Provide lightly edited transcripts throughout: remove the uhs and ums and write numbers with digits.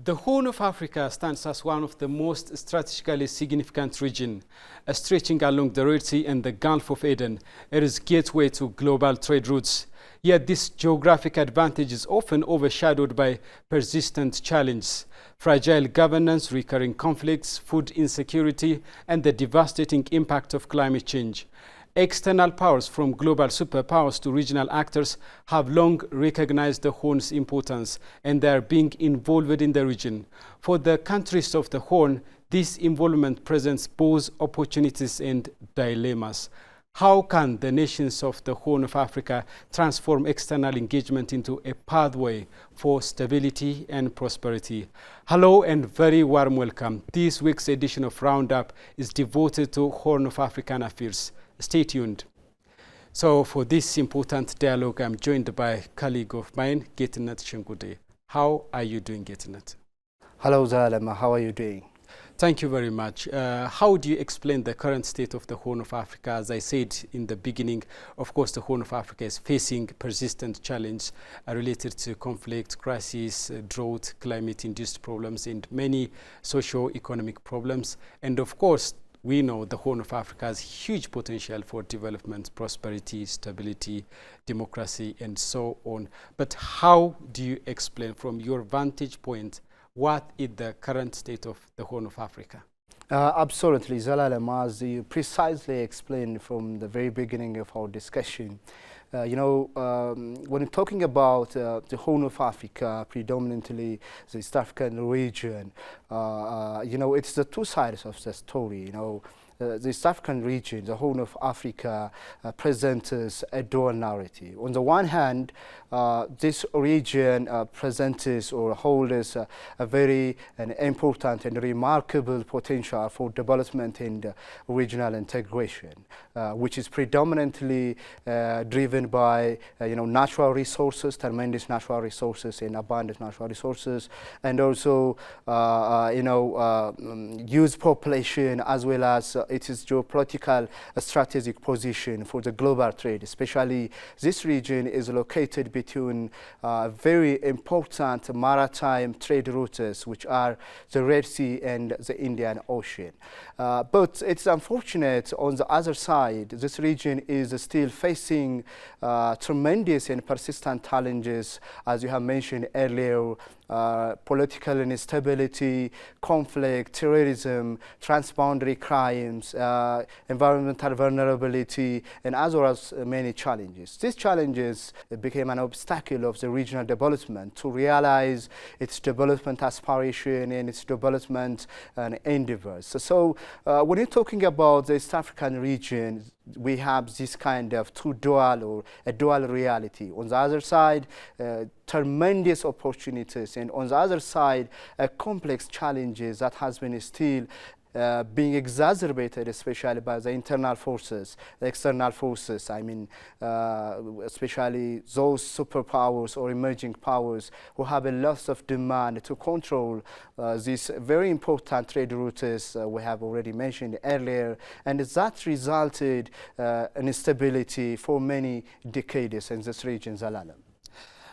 The Horn of Africa stands as one of the most strategically significant regions, stretching along the Red Sea and the Gulf of Aden. It is a gateway to global trade routes. Yet this geographic advantage is often overshadowed by persistent challenges: fragile governance, recurring conflicts, food insecurity, and the devastating impact of climate change. External powers, from global superpowers to regional actors, have long recognized the Horn's importance, and they are being involved in the region. For the countries of the Horn, this involvement presents both opportunities and dilemmas. How can the nations of the Horn of Africa transform external engagement into a pathway for stability and prosperity? Hello and very warm welcome. This week's edition of Roundup is devoted to Horn of African affairs. Stay tuned. So for this important dialogue, I'm joined by a colleague of mine, Getinet Shengude. How are you doing, Getinet? Hello, Zalema. How are you doing? Thank you very much. How do you explain the current state of the Horn of Africa? As I said in the beginning, of course, the Horn of Africa is facing persistent challenges related to conflict, crisis, drought, climate-induced problems, and many socio-economic problems. And of course, we know the Horn of Africa has huge potential for development, prosperity, stability, democracy, and so on. But how do you explain, from your vantage point, what is the current state of the Horn of Africa? Absolutely, Zalalem, as you precisely explained from the very beginning of our discussion. When we're talking about the Horn of Africa, predominantly the East African region, it's the two sides of the story. The East African region, the Horn of Africa, presents a dual narrative. On the one hand, this region presents or holds a very important and remarkable potential for development and regional integration, which is predominantly driven by natural resources, tremendous natural resources and abundant natural resources, and also youth population, as well as its geopolitical strategic position for the global trade. Especially this region is located between very important maritime trade routes, which are the Red Sea and the Indian Ocean. But it's unfortunate, on the other side, this region is still facing tremendous and persistent challenges, as you have mentioned earlier: political instability, conflict, terrorism, transboundary crimes, environmental vulnerability, and as well as many challenges. These challenges became an obstacle of the regional development to realize its development aspiration and its development endeavors. So when you're talking about the East African region, we have this kind of dual reality. On the other side, tremendous opportunities, and on the other side, complex challenges that has been still being exacerbated, especially by the internal forces, the external forces. I mean, especially those superpowers or emerging powers who have a lot of demand to control these very important trade routes we have already mentioned earlier, and that resulted in instability for many decades in this region, Zalalem.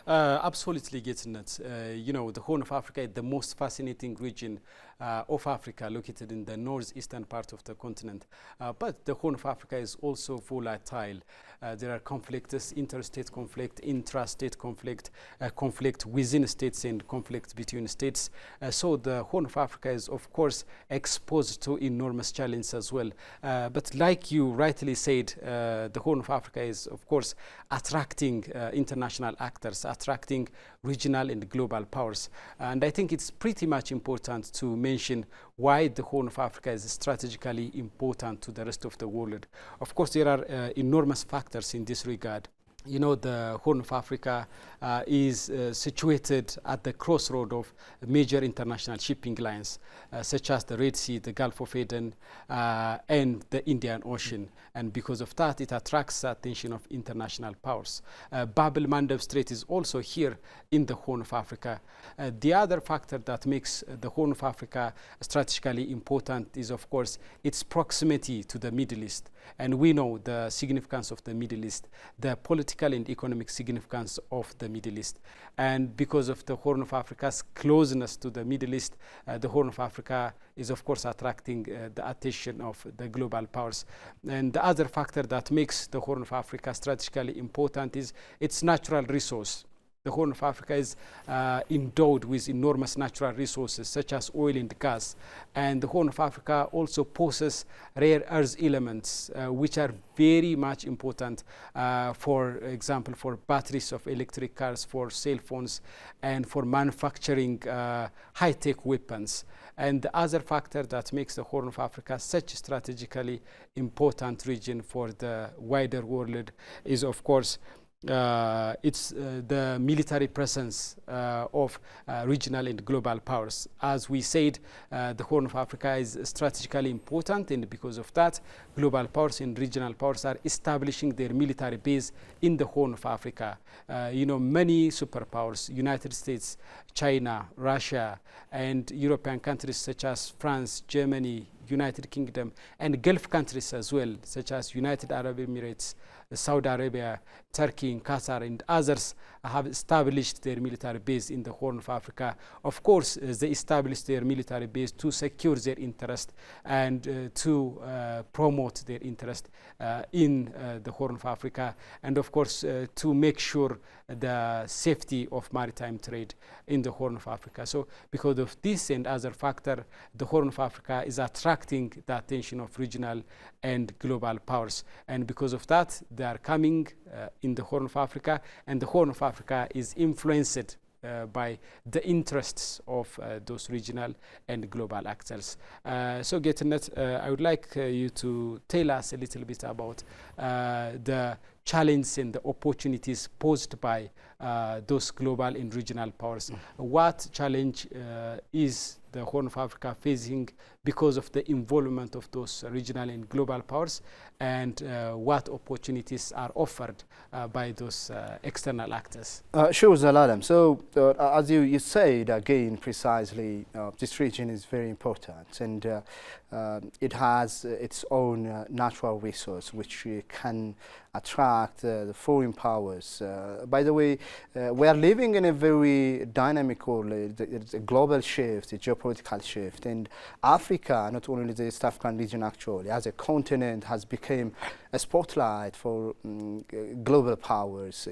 Absolutely, Getinet. The Horn of Africa is the most fascinating region of Africa, located in the northeastern part of the continent. But the Horn of Africa is also volatile. There are conflicts: interstate conflict, intrastate conflict, conflict within states, and conflict between states. So the Horn of Africa is, of course, exposed to enormous challenges as well. But like you rightly said, the Horn of Africa is, of course, attracting international actors, attracting regional and global powers. And I think it's pretty much important to mention why the Horn of Africa is strategically important to the rest of the world. Of course, there are enormous factors in this regard. The Horn of Africa is situated at the crossroad of major international shipping lines, such as the Red Sea, the Gulf of Aden, and the Indian Ocean. And because of that, it attracts the attention of international powers. Bab el-Mandeb Strait is also here in the Horn of Africa. The other factor that makes the Horn of Africa strategically important is, of course, its proximity to the Middle East. And we know the significance of the Middle East. The political political and economic significance of the Middle East. And because of the Horn of Africa's closeness to the Middle East, the Horn of Africa is of course attracting the attention of the global powers. And the other factor that makes the Horn of Africa strategically important is its natural resource. The Horn of Africa is endowed with enormous natural resources such as oil and gas. And the Horn of Africa also possesses rare earth elements which are very much important, for example, for batteries of electric cars, for cell phones, and for manufacturing high-tech weapons. And the other factor that makes the Horn of Africa such a strategically important region for the wider world is, of course, it's the military presence of regional and global powers. As we said, the Horn of Africa is strategically important, and because of that, global powers and regional powers are establishing their military base in the Horn of Africa. Many superpowers, United States, China, Russia, and European countries such as France, Germany, United Kingdom, and Gulf countries as well, such as United Arab Emirates, Saudi Arabia, Turkey, and Qatar, and others have established their military base in the Horn of Africa. Of course, they established their military base to secure their interest and to promote their interest in the Horn of Africa, and of course to make sure the safety of maritime trade in the Horn of Africa. So because of this and other factor, the Horn of Africa is attracting the attention of regional and global powers, and because of that they are coming in the Horn of Africa, and the Horn of Africa is influenced by the interests of those regional and global actors. So Getnet, I would like you to tell us a little bit about the challenges and the opportunities posed by those global and regional powers. What challenge is the Horn of Africa facing because of the involvement of those regional and global powers, and what opportunities are offered by those external actors? Sure, Zelalem. So as you said again precisely, this region is very important, and it has its own natural resource which can attract the foreign powers. By the way, we are living in a very dynamic world. It's a global shift, a geopolitical shift, and Africa, not only the East African region actually, as a continent, has become a spotlight for global powers,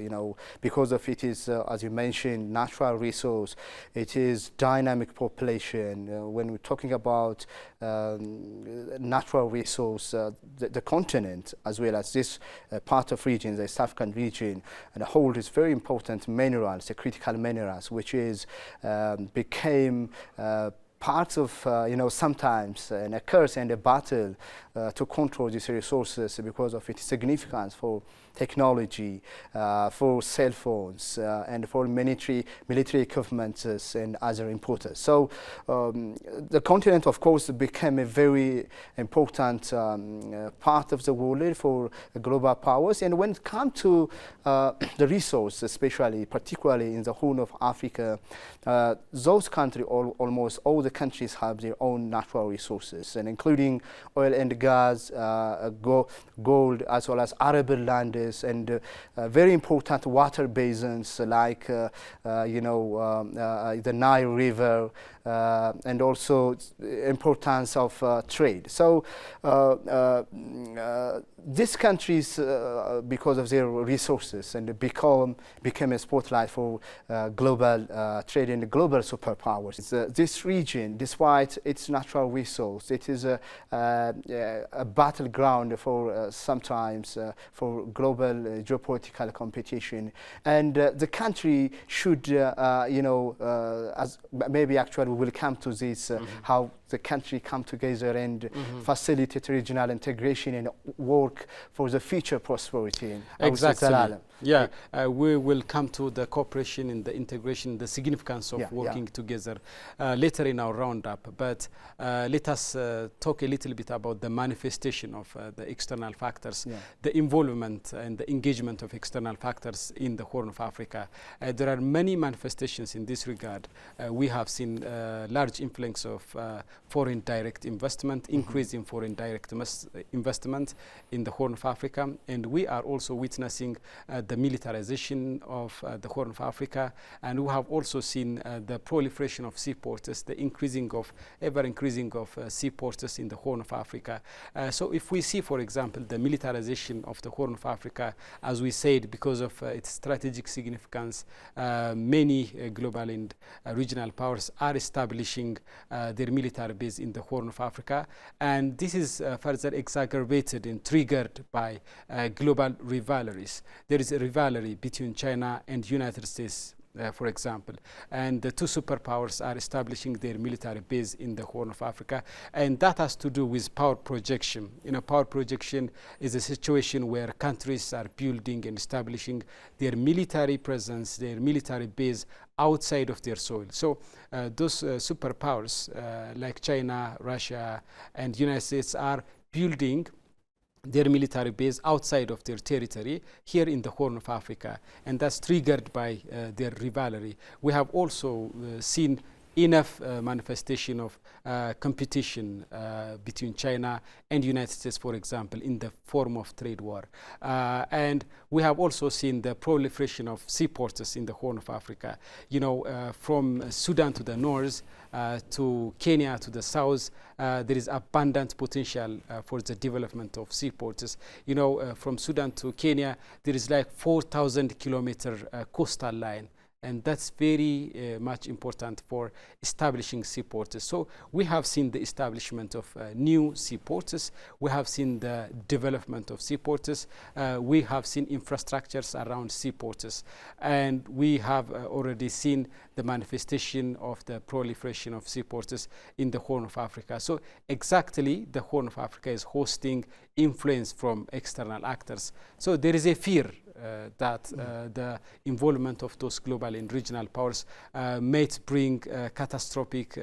because of it is, as you mentioned, natural resource, it is dynamic population. When we're talking about natural resource, the continent, as well as this part of region, the East African region, and the whole is very important minerals, the critical minerals, which is became parts of, sometimes an occurs in a battle to control these resources because of its significance for technology, for cell phones, and for military equipment and other importers. So the continent, of course, became a very important part of the world for global powers. And when it comes to the resource, especially, particularly in the Horn of Africa, those countries, almost all the countries have their own natural resources, and including oil and gas, gold, as well as arable land, and very important water basins like the Nile River, and also importance of trade. So these countries, because of their resources, and became a spotlight for global trade and global superpowers. This region, despite its natural resource, it is a battleground for sometimes for global geopolitical competition, and the country should, as maybe actually we will come to this, how the country come together and facilitate regional integration and work for the future prosperity. Exactly. Yeah, we will come to the cooperation and the integration, the significance of working together later in our roundup. But let us talk a little bit about the manifestation of the external factors, the involvement and the engagement of external factors in the Horn of Africa. There are many manifestations in this regard. We have seen large influx of foreign direct investment, increase in foreign direct investment in the Horn of Africa, and we are also witnessing the militarization of the Horn of Africa, and we have also seen the proliferation of seaports, the ever increasing of seaports in the Horn of Africa. So if we see, for example, the militarization of the Horn of Africa, as we said, because of its strategic significance, many global and regional powers are establishing their military base in the Horn of Africa, and this is further exacerbated and triggered by global rivalries. There is a rivalry between China and United States, for example, and the two superpowers are establishing their military base in the Horn of Africa, and that has to do with power projection. Power projection is a situation where countries are building and establishing their military presence, their military base outside of their soil. So those superpowers like China, Russia, and United States are building their military base outside of their territory here in the Horn of Africa, and that's triggered by their rivalry. We have also seen enough manifestation of competition between China and United States, for example, in the form of trade war. And we have also seen the proliferation of seaports in the Horn of Africa. From Sudan to the north to Kenya to the south, there is abundant potential for the development of seaports. From Sudan to Kenya, there is like 4,000 kilometer coastal line. And that's very much important for establishing seaports. So we have seen the establishment of new seaports. We have seen the development of seaports. We have seen infrastructures around seaports. And we have already seen the manifestation of the proliferation of seaports in the Horn of Africa. So exactly, the Horn of Africa is hosting influence from external actors. So there is a fear that the involvement of those global and regional powers might bring catastrophic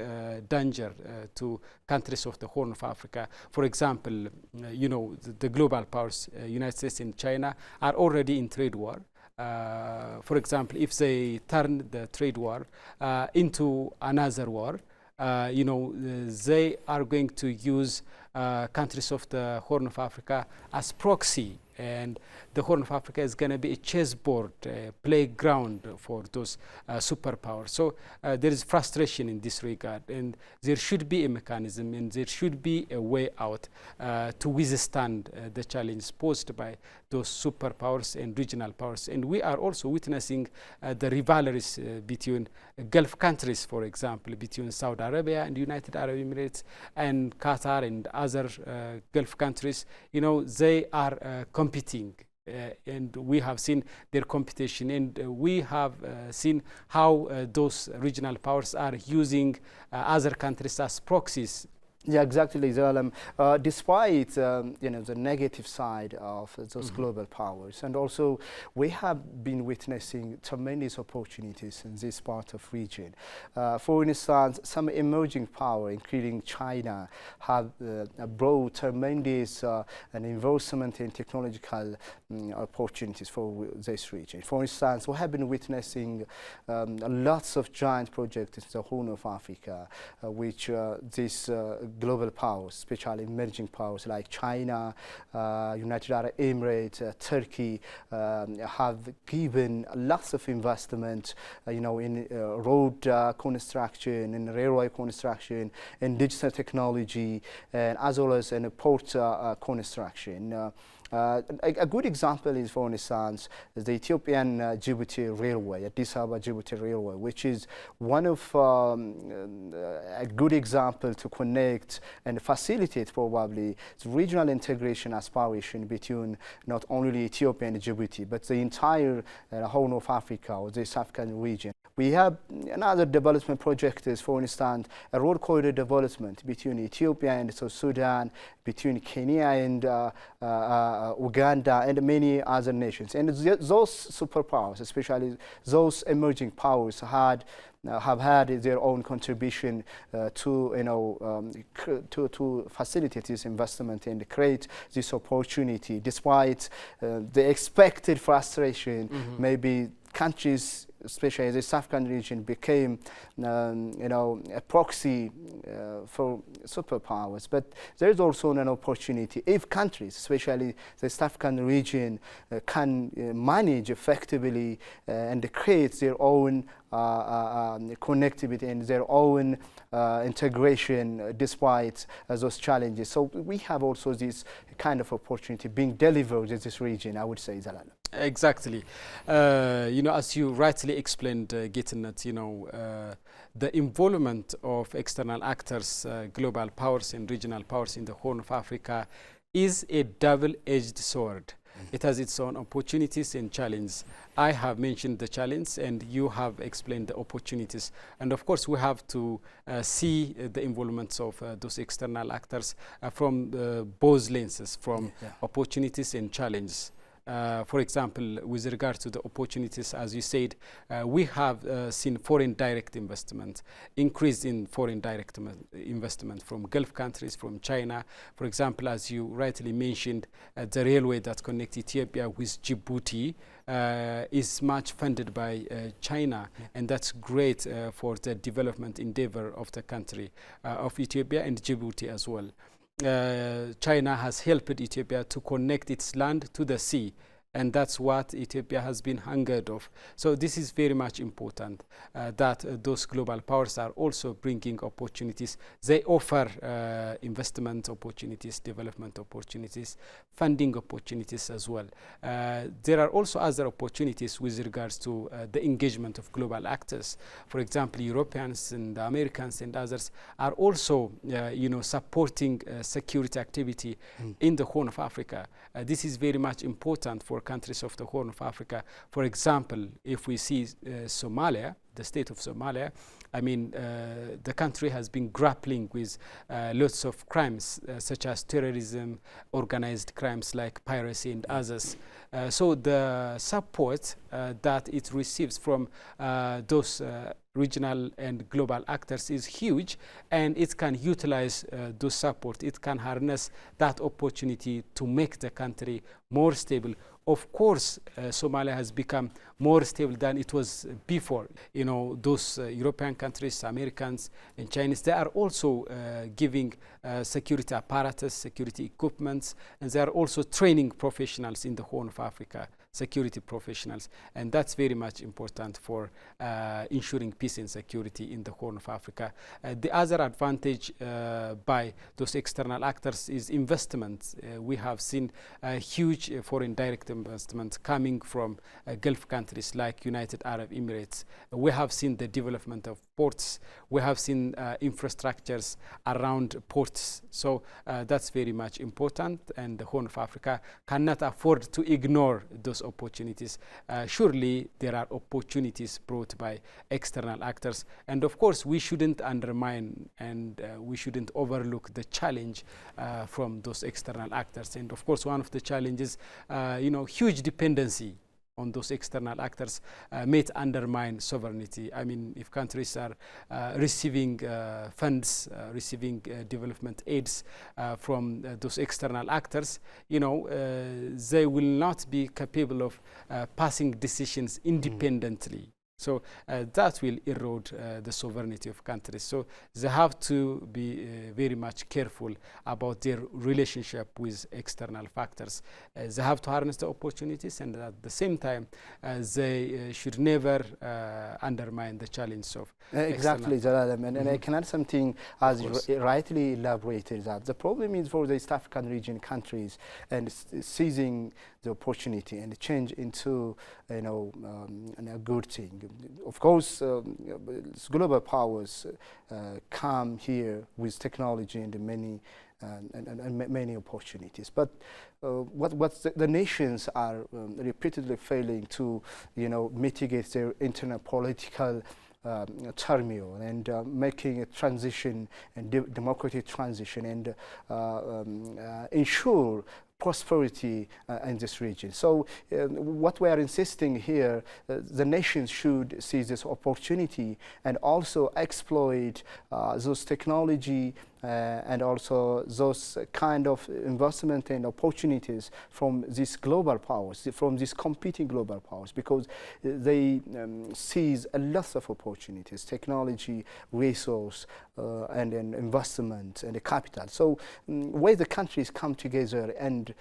danger to countries of the Horn of Africa. For example, the global powers, United States and China, are already in trade war. For example, if they turn the trade war into another war, they are going to use countries of the Horn of Africa as proxy, and the Horn of Africa is going to be a chessboard, playground for those superpowers. So there is frustration in this regard, and there should be a mechanism and there should be a way out to withstand the challenge posed by those superpowers and regional powers. And we are also witnessing the rivalries between Gulf countries, for example, between Saudi Arabia and United Arab Emirates and Qatar and other Gulf countries. They are competing. And we have seen their competition, and we have seen how those regional powers are using other countries as proxies. Yeah, exactly, Zalam. Despite the negative side of those global powers, and also we have been witnessing tremendous opportunities in this part of region. For instance, some emerging power, including China, have brought tremendous investment in technological opportunities for this region. For instance, we have been witnessing lots of giant projects in the Horn of Africa, which these global powers, especially emerging powers like China, United Arab Emirates, Turkey, have given lots of investment, in road construction, in railway construction, in digital technology, and as well as in port construction. A good example is, for instance, the Ethiopian Djibouti Railway, Addis Ababa Djibouti Railway, which is one of a good example to connect and facilitate probably the regional integration aspiration between not only Ethiopia and Djibouti, but the entire Horn of Africa or this African region. We have another development project is, for instance, a road corridor development between Ethiopia and South Sudan, between Kenya and Uganda, and many other nations. And those superpowers, especially those emerging powers, have had their own contribution to facilitate this investment and create this opportunity, despite the expected frustration. Maybe countries especially the East African region, became a proxy for superpowers. But there is also an opportunity if countries, especially the East African region, can manage effectively and create their own connectivity and their own integration despite those challenges. So we have also this kind of opportunity being delivered in this region, I would say, Zelalem. Exactly. As you rightly explained, Gitnet, the involvement of external actors, global powers and regional powers in the Horn of Africa is a double-edged sword. It has its own opportunities and challenges. I have mentioned the challenge and you have explained the opportunities. And of course, we have to see the involvement of those external actors from both lenses, from opportunities and challenges. For example, with regard to the opportunities, as you said, we have seen foreign direct investment, increase in foreign direct investment from Gulf countries, from China. For example, as you rightly mentioned, the railway that connects Ethiopia with Djibouti is much funded by China, and that's great for the development endeavor of the country, of Ethiopia and Djibouti as well. China has helped Ethiopia to connect its land to the sea, and that's what Ethiopia has been hungered of. So this is very much important that those global powers are also bringing opportunities. They offer investment opportunities, development opportunities, funding opportunities as well. There are also other opportunities with regards to the engagement of global actors. For example, Europeans and Americans and others are also supporting security activity in the Horn of Africa. This is very much important for countries of the Horn of Africa. For example, if we see Somalia, the state of Somalia, I mean, the country has been grappling with lots of crimes such as terrorism, organized crimes like piracy and others. So the support that it receives from those regional and global actors is huge, and it can utilize those support. It can harness that opportunity to make the country more stable. Of course, Somalia has become more stable than it was before. Those European countries, Americans and Chinese, they are also giving security apparatus, security equipment, and they are also training professionals in the Horn of Africa, security professionals, and that's very much important for ensuring peace and security in the Horn of Africa. The other advantage by those external actors is investment. We have seen huge foreign direct investment coming from Gulf countries like United Arab Emirates. We have seen the development of ports. We have seen infrastructures around ports. So that's very much important, and the Horn of Africa cannot afford to ignore those opportunities. Surely there are opportunities brought by external actors, and of course we shouldn't undermine and we shouldn't overlook the challenge from those external actors. And of course, one of the challenges, huge dependency on those external actors may undermine sovereignty. I mean, if countries are receiving funds, receiving development aids from those external actors, they will not be capable of passing decisions independently. So that will erode the sovereignty of countries. So they have to be very much careful about their relationship with external factors. They have to harness the opportunities, and at the same time, they should never undermine the challenge of exactly, Zelalem. And I can add something, as you rightly elaborated, that the problem is for the East African region countries and seizing the opportunity and change into a good thing. Of course, global powers come here with technology and many opportunities. But what the nations are repeatedly failing to, mitigate their internal political turmoil and making a transition and democratic transition and ensure prosperity in this region. So what we are insisting here, the nations should seize this opportunity and also exploit those technology and also those kind of investment and opportunities from these global powers, from these competing global powers, because they seize a lot of opportunities, technology, resource, and investment and the capital. So where the countries come together and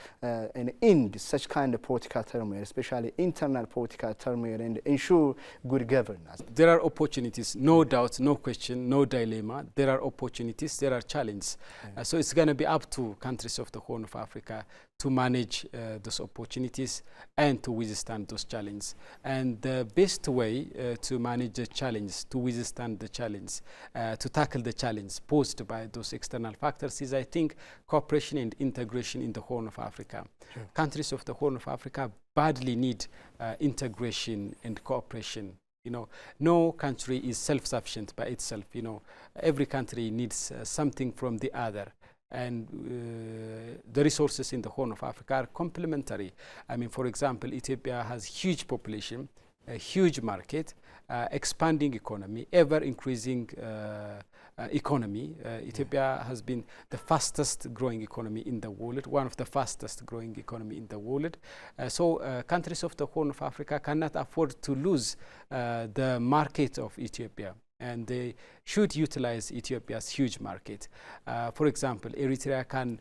end such kind of political turmoil, especially internal political turmoil, and ensure good governance. There are opportunities, no doubt, no question, no dilemma. There are opportunities, there are challenges. So it's going to be up to countries of the Horn of Africa to manage those opportunities and to withstand those challenges. And the best way to manage the challenge, to withstand the challenge, to tackle the challenge posed by those external factors is, I think, cooperation and integration in the Horn of Africa. Sure. Countries of the Horn of Africa badly need integration and cooperation. You know, no country is self-sufficient by itself. You know, every country needs something from the other. And the resources in the Horn of Africa are complementary. I mean, for example, Ethiopia has huge population, a huge market, expanding economy, ever increasing economy. Ethiopia has been the fastest growing economy in the world, one of the fastest growing economy in the world. So countries of the Horn of Africa cannot afford to lose the market of Ethiopia, and they should utilize Ethiopia's huge market. For example, Eritrea can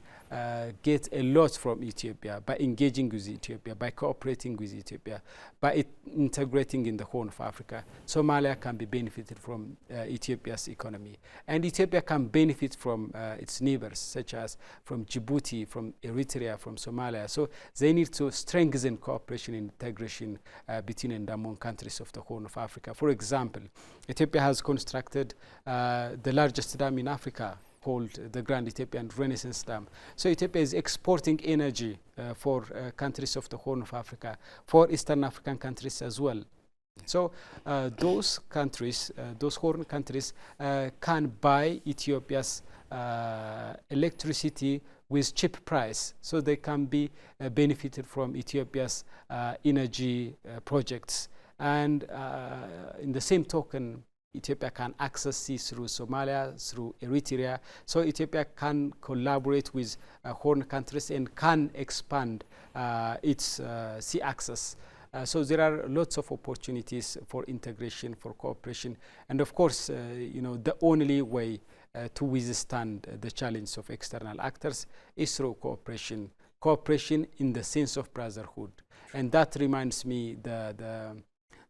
get a lot from Ethiopia by engaging with Ethiopia, by cooperating with Ethiopia, by integrating in the Horn of Africa. Somalia can be benefited from Ethiopia's economy, and Ethiopia can benefit from its neighbors, such as from Djibouti, from Eritrea, from Somalia. So they need to strengthen cooperation and integration between and among countries of the Horn of Africa. For example, Ethiopia has constructed the largest dam in Africa, called the Grand Ethiopian Renaissance Dam. So Ethiopia is exporting energy for countries of the Horn of Africa, for Eastern African countries as well. So those countries, those Horn countries, can buy Ethiopia's electricity with cheap price, so they can be benefited from Ethiopia's energy projects. And in the same token, Ethiopia can access sea through Somalia, through Eritrea. So Ethiopia can collaborate with Horn countries and can expand its sea access. So there are lots of opportunities for integration, for cooperation. And of course, you know, the only way to withstand the challenge of external actors is through cooperation. Cooperation in the sense of brotherhood. And that reminds me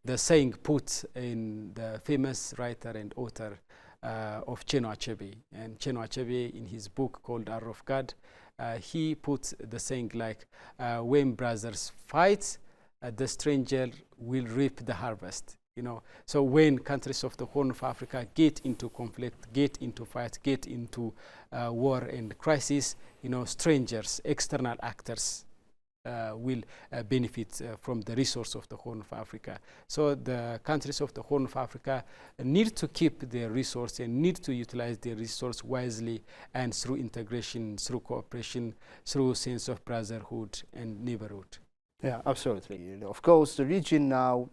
the saying put in the famous writer and author of Chinua Achebe. And Chinua Achebe, in his book called Hour of God, he put the saying like, when brothers fight, the stranger will reap the harvest. You know, so when countries of the Horn of Africa get into conflict, get into fight, get into war and crisis, you know, strangers, external actors will benefit from the resource of the Horn of Africa. So the countries of the Horn of Africa need to keep their resource and need to utilize their resource wisely, and through integration, through cooperation, through sense of brotherhood and neighborhood. Yeah, absolutely. Of course, the region now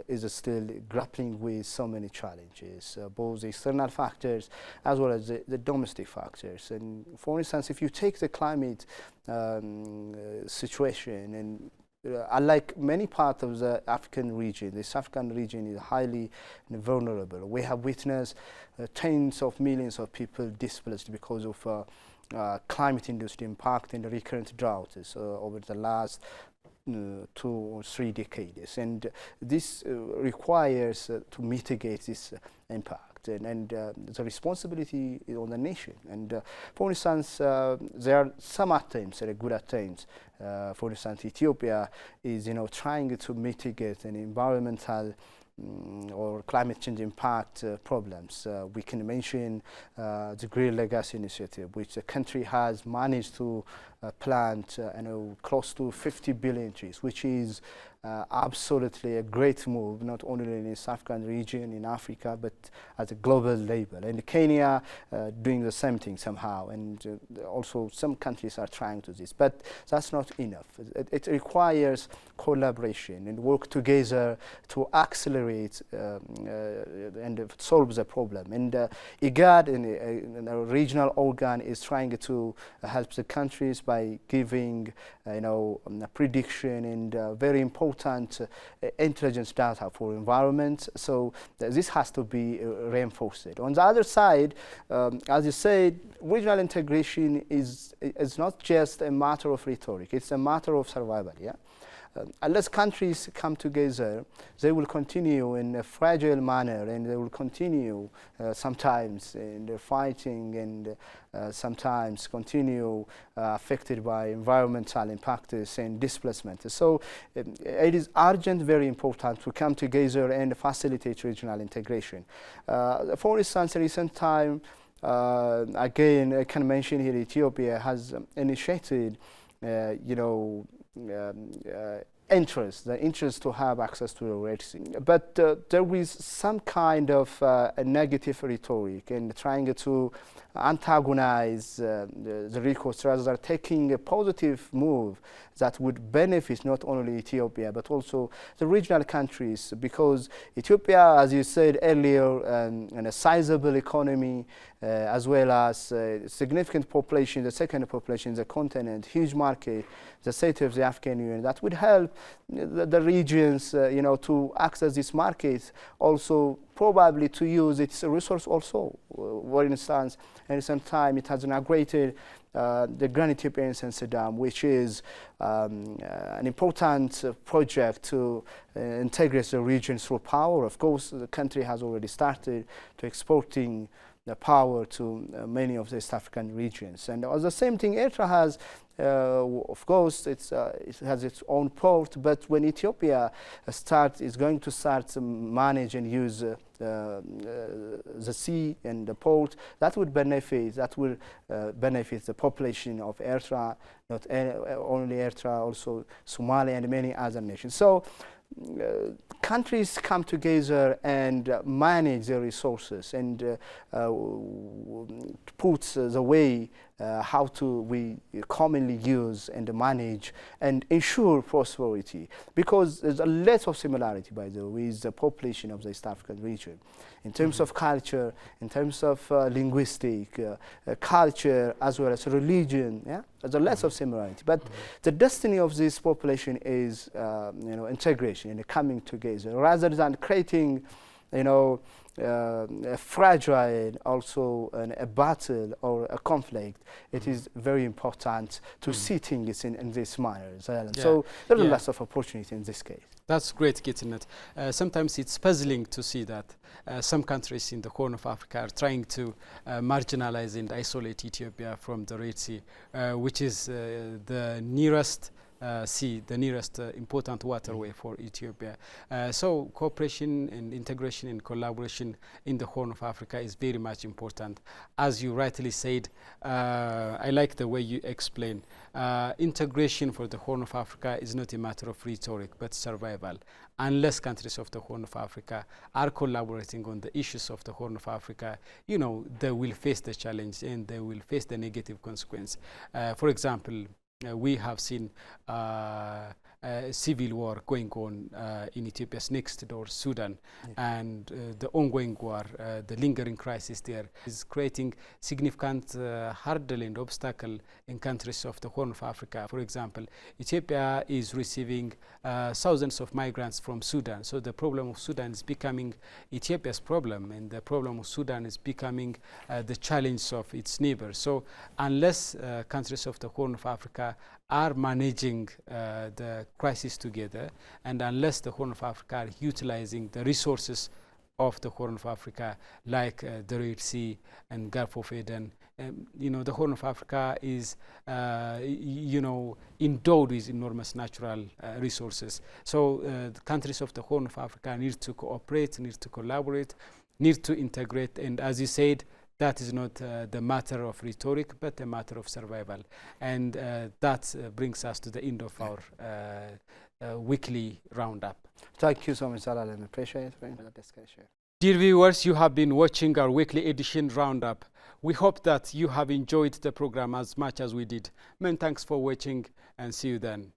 is still grappling with so many challenges, both the external factors as well as the domestic factors. And for instance, if you take the climate situation, and unlike many parts of the African region, this African region is highly vulnerable. We have witnessed tens of millions of people displaced because of climate-induced impact and recurrent droughts over the last 2 or 3 decades, and this requires to mitigate this impact, and the responsibility is on the nation. And for instance, there are some attempts, good attempts. For instance, Ethiopia is trying to mitigate an environmental or climate change impact problems. We can mention the Green Legacy Initiative, which the country has managed to plant close to 50 billion trees, which is absolutely a great move, not only in the East African region, in Africa, but at a global level. And Kenya doing the same thing somehow, and also some countries are trying to do this. But that's not enough. It requires collaboration and work together to accelerate and solve the problem. And IGAD, in a regional organ, is trying to help the countries by giving, prediction and very important intelligence data for environment. So this has to be reinforced. On the other side, as you said, regional integration is not just a matter of rhetoric, it's a matter of survival. Unless countries come together, they will continue in a fragile manner, and they will continue sometimes in their fighting, and sometimes continue affected by environmental impacts and displacement. So it is urgent, very important to come together and facilitate regional integration. For instance, in recent time, again, I can mention here Ethiopia has initiated the interest to have access to the Red Sea. But there is some kind of a negative rhetoric and trying to antagonize the recourse rather than taking a positive move that would benefit not only Ethiopia but also the regional countries, because Ethiopia, as you said earlier, and a sizable economy as well as a significant population, the second population in the continent, huge market, the state of the African Union, that would help the regions to access this market, also probably to use its resource also. For instance, at the same time, it has inaugurated the Grand Ethiopian Census Dam, which is an important project to integrate the region through power. Of course, the country has already started to exporting the power to many of the East African regions. And the same thing Eritrea has, of course, it has its own port, but when Ethiopia is going to start to manage and use the sea and the port, that will benefit the population of Eritrea, not only Eritrea, also Somalia and many other nations. So countries come together and manage their resources and put the way how we commonly use and manage and ensure prosperity, because there's a lot of similarity, by the way, with the population of the East African region in terms of culture, in terms of linguistic culture, as well as religion. There's a lot of similarity, but the destiny of this population is integration and coming together rather than creating a fragile, also a battle or a conflict. It is very important to see things in this manner. So there are lots of opportunity in this case. That's great, Getnet. Sometimes it's puzzling to see that some countries in the Horn of Africa are trying to marginalize and isolate Ethiopia from the Red Sea, which is the nearest sea, the nearest important waterway for Ethiopia. So cooperation and integration and collaboration in the Horn of Africa is very much important. As you rightly said, I like the way you explain. Integration for the Horn of Africa is not a matter of rhetoric, but survival. Unless countries of the Horn of Africa are collaborating on the issues of the Horn of Africa, they will face the challenge and they will face the negative consequence. For example, we have seen civil war going on in Ethiopia's next door, Sudan, and the ongoing war, the lingering crisis there is creating significant hurdle and obstacle in countries of the Horn of Africa. For example, Ethiopia is receiving thousands of migrants from Sudan, so the problem of Sudan is becoming Ethiopia's problem, and the problem of Sudan is becoming the challenge of its neighbors. So unless countries of the Horn of Africa are managing the crisis together, and unless the Horn of Africa are utilizing the resources of the Horn of Africa, like the Red Sea and Gulf of Aden, the Horn of Africa is, endowed with enormous natural resources. So the countries of the Horn of Africa need to cooperate, need to collaborate, need to integrate, and as you said, that is not the matter of rhetoric, but a matter of survival. And that brings us to the end of our weekly roundup. Thank you so much, Zelalem. Appreciate it for the discussion. Dear viewers, you have been watching our weekly edition roundup. We hope that you have enjoyed the program as much as we did. Many thanks for watching, and see you then.